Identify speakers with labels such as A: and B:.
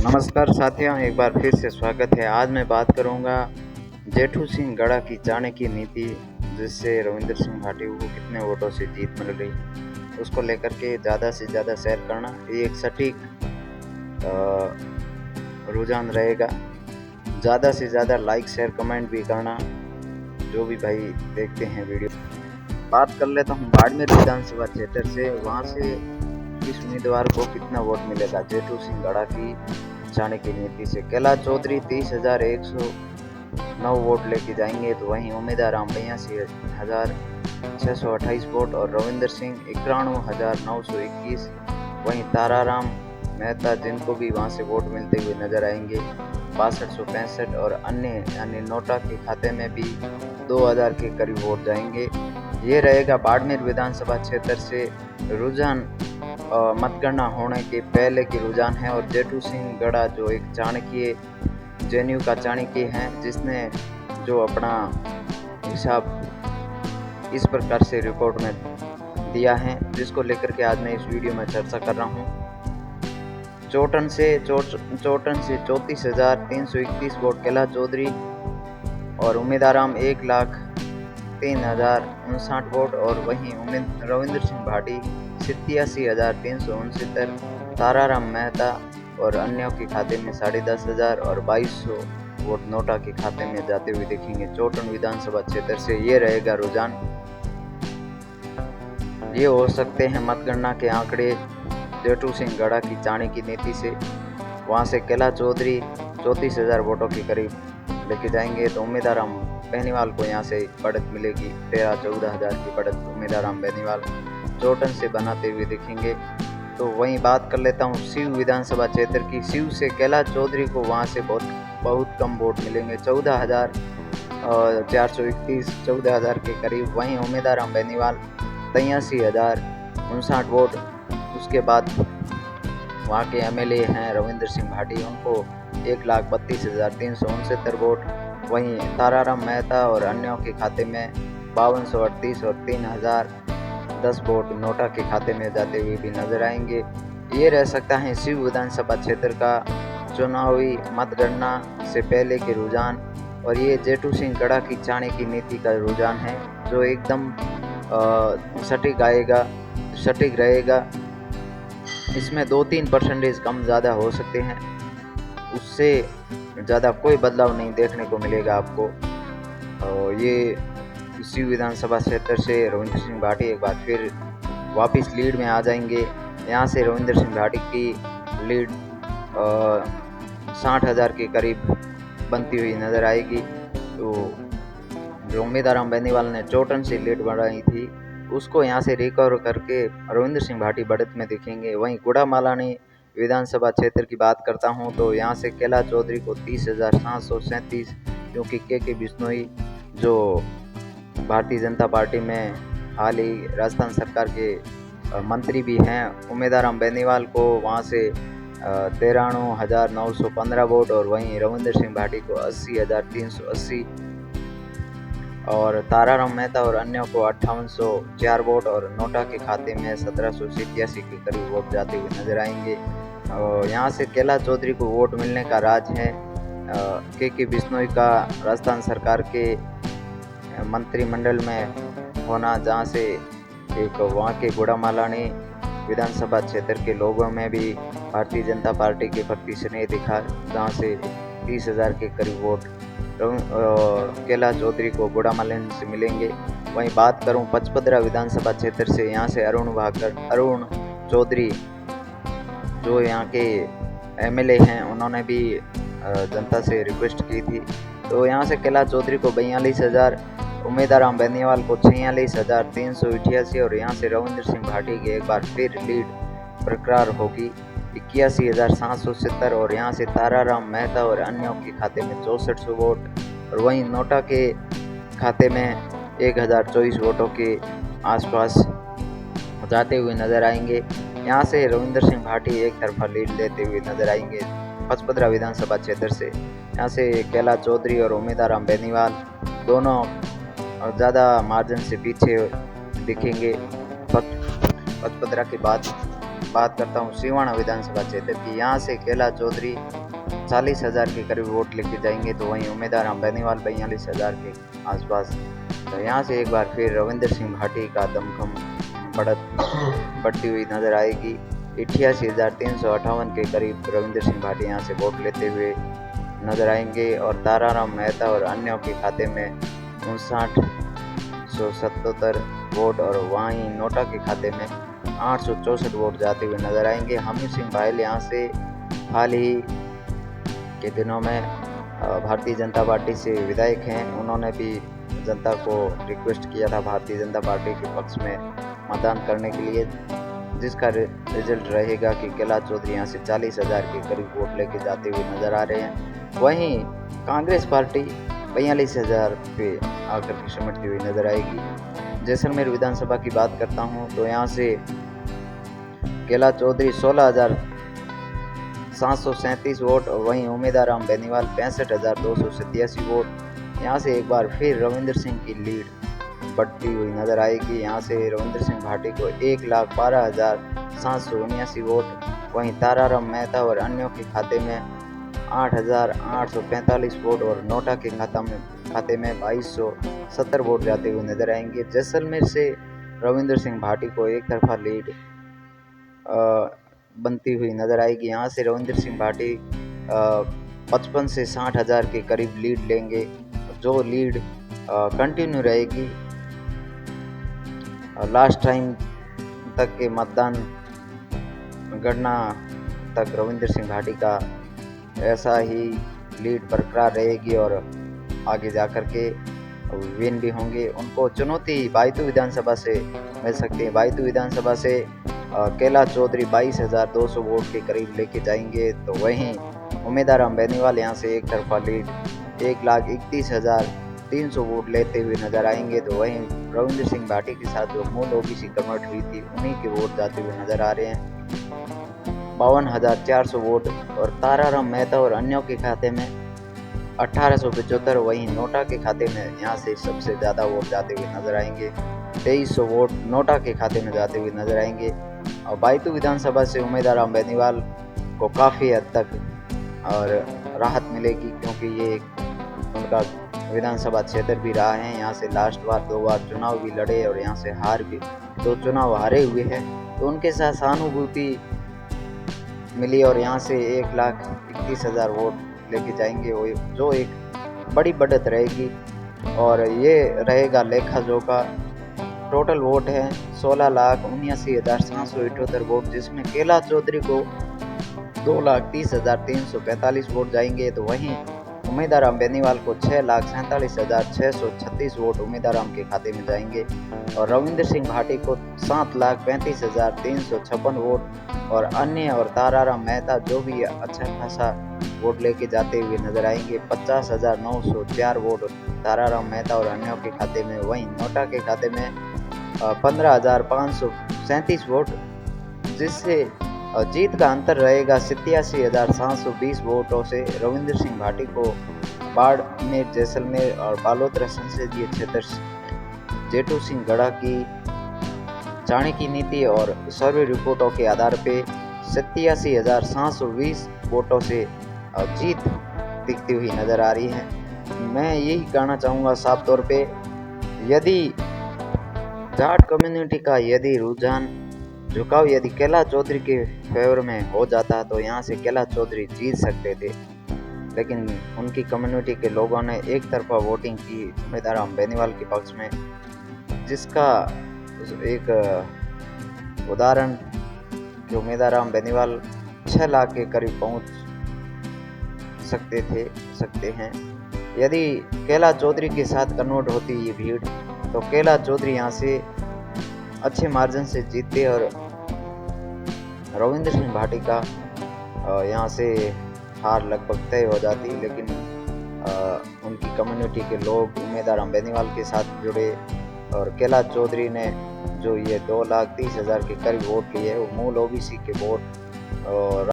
A: नमस्कार साथियों, एक बार फिर से स्वागत है। आज मैं बात करूंगा जेठू सिंह गढ़ा की चाणक्य नीति, जिससे रविंद्र सिंह भाटी को कितने वोटों से जीत मिल रही, उसको लेकर के ज़्यादा से ज़्यादा शेयर करना। ये एक सटीक रुझान रहेगा। ज़्यादा से ज़्यादा लाइक शेयर कमेंट भी करना, जो भी भाई देखते हैं वीडियो। बात कर लेता हूँ बाड़मेर विधानसभा क्षेत्र से। वहाँ से इस उम्मीदवार को कितना वोट मिलेगा जेठू सिंह गढ़ा की चाणक्य नीति से। कैलाश चौधरी 30,109 वोट लेके जाएंगे, तो वहीं उम्मीदवार 82,628 वोट और रविंद्र सिंह 91,921। वहीं ताराराम मेहता, जिनको भी वहां से वोट मिलते हुए नजर आएंगे, 6265 और अन्य यानी नोटा के खाते में भी 2000 के करीब वोट जाएंगे। ये रहेगा बाड़मेर विधानसभा क्षेत्र से रुझान। मतगणना होने के पहले की रुझान है। और जेठू सिंह गढ़ा जो एक चाणक्य जेएनयू का चाणक्य है, जिसने जो अपना हिसाब इस प्रकार से रिपोर्ट में दिया है, जिसको लेकर के आज मैं इस वीडियो में चर्चा कर रहा हूँ। चोटन से 34,321 वोट कैलाश चौधरी और उम्मीदवाराम 1,03,059 वोट और वहीं रविंद्र सिंह भाटी 87,369, ताराराम मेहता और अन्यों के खाते में 10,500 और 2,200 वोट नोटा के खाते में जाते हुए दिखेंगे। चोटन विधानसभा क्षेत्र से ये रहेगा रुझान। ये हो सकते हैं मतगणना के आंकड़े जेठू सिंह गढ़ा की चाणक्य नीति से। वहां से कैलाश चौधरी 34,000 वोटों के करीब लेके जाएंगे, तो उम्मीदवाराम बेनीवाल को यहाँ से बढ़त मिलेगी। 13-14 हज़ार की बढ़त उम्मीदवाराम बेनीवाल चोटन से बनाते हुए दिखेंगे। तो वहीं बात कर लेता हूँ सीव विधानसभा क्षेत्र की। सीव से कैलाश चौधरी को वहाँ से बहुत कम वोट मिलेंगे, 14,431, 14,000 के करीब। वहीं उम्मीदवाराम बेनीवाल 83,059 वोट। उसके बाद वहाँ के एमएलए हैं रविंद्र सिंह भाटी, उनको 1,32,369 वोट। वहीं ताराराम मेहता और अन्यों के खाते में 5,238 और 3,010 वोट नोटा के खाते में जाते हुए भी नजर आएंगे। ये रह सकता है शिव विधानसभा क्षेत्र का चुनावी मतगणना से पहले के रुझान। और ये जेठू सिंह गढ़ा की चाणक्य नीति का रुझान है, जो एकदम सटीक रहेगा। इसमें 2-3% कम ज़्यादा हो सकते हैं, उससे ज़्यादा कोई बदलाव नहीं देखने को मिलेगा आपको। और ये इसी विधानसभा क्षेत्र से रविंद्र सिंह भाटी एक बार फिर वापस लीड में आ जाएंगे। यहाँ से रविंद्र सिंह भाटी की लीड 60,000 के करीब बनती हुई नज़र आएगी। तो जो उम्मीदवार बेनीवाल ने चोटन से लीड बढ़ाई थी, उसको यहाँ से रिकवर करके रविंद्र सिंह भाटी बढ़त में दिखेंगे। वहीं गुड़ामालानी विधानसभा क्षेत्र की बात करता हूँ, तो यहाँ से कैलाश चौधरी को 30,737, क्योंकि के बिश्नोई जो भारतीय जनता पार्टी में हाल ही राजस्थान सरकार के मंत्री भी हैं, उम्मीदवार बेनीवाल को वहाँ से 93,915 वोट और वहीं रविंद्र सिंह भाटी को 80,380 और ताराराम मेहता और अन्यों को 5804 वोट और नोटा के खाते में 1787 के करीब वोट जाते हुए नजर आएंगे। और यहाँ से कैलाश चौधरी को वोट मिलने का राज है के बिश्नोई का राजस्थान सरकार के मंत्रिमंडल में होना, जहाँ से एक वहाँ के गुड़ामालानी विधानसभा क्षेत्र के लोगों में भी भारतीय जनता पार्टी के प्रति स्नेह दिखा, जहाँ से 30,000 के करीब वोट कैलाश चौधरी को गुड़ामालानी से मिलेंगे। वहीं बात करूं पचपदरा विधानसभा क्षेत्र से, यहाँ से अरुण चौधरी जो यहाँ के एमएलए हैं, उन्होंने भी जनता से रिक्वेस्ट की थी। तो यहाँ से कैलाश चौधरी को 42,000, उम्मीदवार बेनीवाल को 46,388 और यहाँ से रविंद्र सिंह भाटी की एक बार फिर लीड बरकरार होगी 81,770 और यहाँ से ताराराम मेहता और अन्यों के खाते में 6400 वोट और वहीं नोटा के खाते में 1,024 वोटों के आसपास जाते हुए नजर आएंगे। यहाँ से रविंद्र सिंह भाटी एक तरफा लीड लेते हुए नजर आएंगे पचपदरा विधानसभा क्षेत्र से। यहाँ से कैलाश चौधरी और उम्मीदवार बेनीवाल दोनों ज़्यादा मार्जिन से पीछे दिखेंगे पचपदरा के बाद। बात करता हूँ सिवाना विधानसभा क्षेत्र की। यहाँ से कैला चौधरी 40,000 के करीब वोट लेके जाएंगे, तो वहीं उम्मीदवार राम बेनीवाल 42,000 के आसपास। तो यहाँ से एक बार फिर रविंद्र सिंह भाटी का दमखम बढ़ती हुई नजर आएगी। 88,358 के करीब रविंद्र सिंह भाटी यहाँ से वोट लेते हुए नजर आएंगे और ताराराम मेहता और अन्यों के खाते में 59,177 वोट और वहीं नोटा के खाते में 864 वोट जाते हुए नजर आएंगे। हमीर सिंह बाहिल यहाँ से हाल ही के दिनों में भारतीय जनता पार्टी से विधायक हैं। उन्होंने भी जनता को रिक्वेस्ट किया था भारतीय जनता पार्टी के पक्ष में मतदान करने के लिए, जिसका रिजल्ट रहेगा कि कैला चौधरी यहाँ से 40,000 के करीब वोट लेके जाते हुए नजर आ रहे हैं। वहीं कांग्रेस पार्टी 42,000 पे आकर के सिमटती हुई नजर आएगी। जैसलमेर विधानसभा की बात करता हूँ तो यहाँ से कैला चौधरी 16,737 वोट और वहीं उम्मीदवार राम बेनीवाल 65,287 वोट। यहाँ से एक बार फिर रविंद्र सिंह की लीड बढ़ती हुई नजर आएगी। यहाँ से रविंद्र सिंह भाटी को 1,12,779 वोट, वहीं ताराराम मेहता और अन्यों के खाते में 8,845 वोट और नोटा के खाते में 2,270 वोट जाते हुए नजर आएंगे। जैसलमेर से रविंद्र सिंह भाटी को एक तरफा लीड बनती हुई नजर आएगी। यहाँ से रविंद्र सिंह भाटी 55 से 60,000 के करीब लीड लेंगे, जो लीड कंटिन्यू रहेगी लास्ट टाइम तक के मतदान गणना तक। रविंद्र सिंह भाटी का ऐसा ही लीड बरकरार रहेगी और आगे जाकर के विन भी होंगे। उनको चुनौती बायतू विधानसभा से मिल सकती है। बायतू विधानसभा से कैला चौधरी 22,200 वोट के करीब लेके जाएंगे, तो वहीं उम्मीदवार राम बेनीवाल यहाँ से एक तरफा लीड 1,31,300 वोट लेते हुए नजर आएंगे। तो वहीं रविंद्र सिंह भाटी के साथ जो मूल ओबीसी कन्वर्ट हुई थी उन्हीं के वोट जाते हुए नजर आ रहे हैं 52,400 वोट और ताराराम मेहता और अन्यों के खाते में 1,875। वहीं नोटा के खाते में यहाँ से सबसे ज़्यादा वोट जाते हुए नजर आएंगे 2,300 वोट नोटा के खाते में जाते हुए नजर आएंगे। और बायतू विधानसभा से उम्मीदवार राम बेनीवाल को काफ़ी हद तक और राहत मिलेगी, क्योंकि ये उनका विधानसभा क्षेत्र भी रहा है। यहाँ से लास्ट बार 2 बार चुनाव भी लड़े और यहाँ से 2 चुनाव हारे हुए हैं, तो उनके साथ सहानुभूति मिली और यहाँ से 1,31,000 वोट लेके जाएंगे, जो एक बड़ी बढ़त रहेगी। और ये रहेगा लेखा जोखा। टोटल वोट है 16,79,778 वोट, जिसमें कैला चौधरी को 2,30,345 वोट जाएंगे, तो वहीं उम्मीदवार राम बेनीवाल को 6,47,636 वोट उम्मीदवार राम के खाते में जाएंगे और रविंद्र सिंह भाटी को 7,35,356 वोट और अन्य और ताराराम मेहता जो भी अच्छा खासा वोट लेके जाते हुए नजर आएंगे 50,904 वोट ताराराम मेहता और अन्यों के खाते में। वहीं नोटा के खाते में 15,537 वोट, जिससे जीत का अंतर रहेगा 87,720 वोटों से। रविंद्र सिंह भाटी को बाड़मेर, जैसलमेर और बालोतरा संसदीय क्षेत्र जेठू सिंह गढ़ा की चाणक्य नीति और सर्वे रिपोर्टों के आधार पे 87,720 वोटों से जीत दिखती हुई नजर आ रही है। मैं यही कहना चाहूँगा साफ तौर पे, यदि जाट कम्युनिटी का रुझान झुकाव यदि कैला चौधरी के फेवर में हो जाता तो यहाँ से कैला चौधरी जीत सकते थे, लेकिन उनकी कम्युनिटी के लोगों ने एक तरफा वोटिंग की उम्मीदवार राम बेनीवाल के पक्ष में, जिसका एक उदाहरण कि उम्मीदवार राम बेनीवाल 6 लाख के करीब पहुँच सकते हैं। यदि कैला चौधरी के साथ कन्वर्ट होती ये भीड़ तो कैला चौधरी यहाँ से अच्छे मार्जिन से जीतते और रविंद्र सिंह भाटी का यहाँ से हार लगभग तय हो जाती, लेकिन उनकी कम्युनिटी के लोग उम्मीदवार राम बेनीवाल के साथ जुड़े और कैला चौधरी ने जो ये 2,30,000 के करीब वोट लिए वो मूल ओबीसी के वोट और